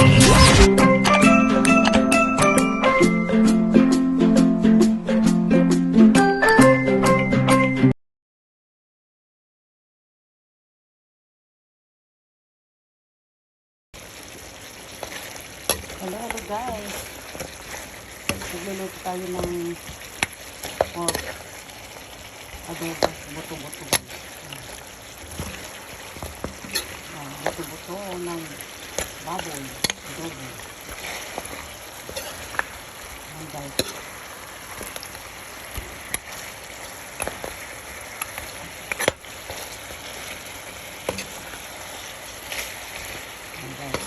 Hello guys, nagluluto tayo ng pork adobo, buto-buto. Buto-buto ng baboy adobo. Ayan guys. Ayan guys.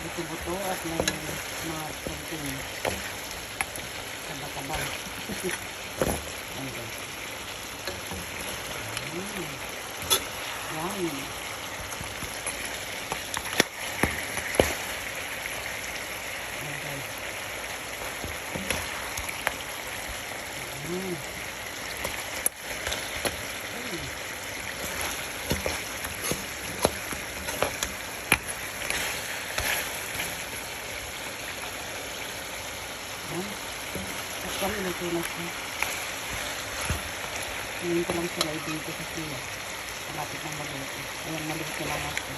Buto-buto at may mga konting taba-taba. Ayan guys. Yan. Ayan guys. At kami luto na siya. Ngayon ko lang sila i-dito kasi malapit ng maluto. Ayan, maluto lang ako.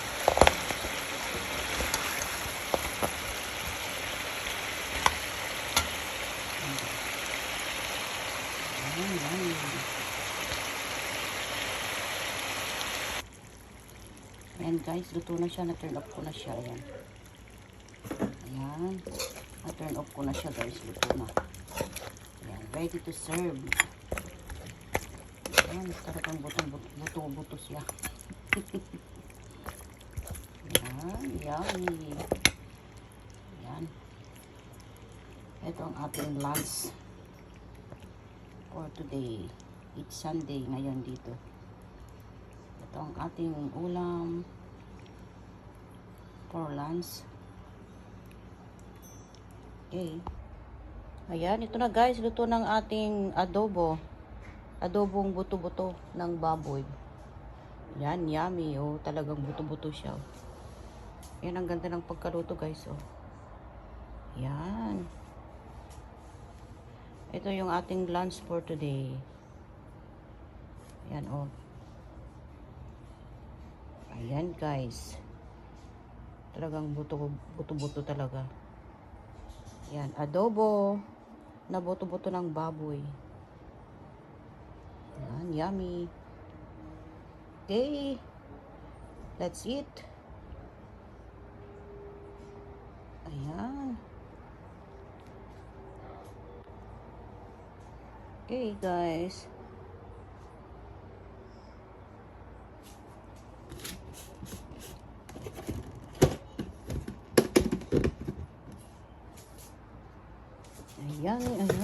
Ayan guys, luto na siya. Na-turn off ko na siya. Ayan. Ayan. Na-turn off ko na siya guys. Luto na. Ayan. Ready to serve. Ayan. Talagang buto-buto siya. Ayan. Yummy. Ayan. Ito ang ating lunch for today. It's Sunday ngayon dito. Ito ang ating ulam for lunch. Okay. Ayan, ito na guys, luto ng ating adobo. Adobong buto-buto ng baboy. Yan, yummy. Oh, talagang buto-buto siya. Yan, ang ganda ng pagkaluto guys. Oh. Yan. Ito yung ating lunch for today. Yan, oh. Ayan guys. Talagang buto-buto talaga. Yan, adobo na buto-buto ng baboy. Yan, yummy. Okay. Let's eat. Ayan. Okay, guys. Ayan, ayan.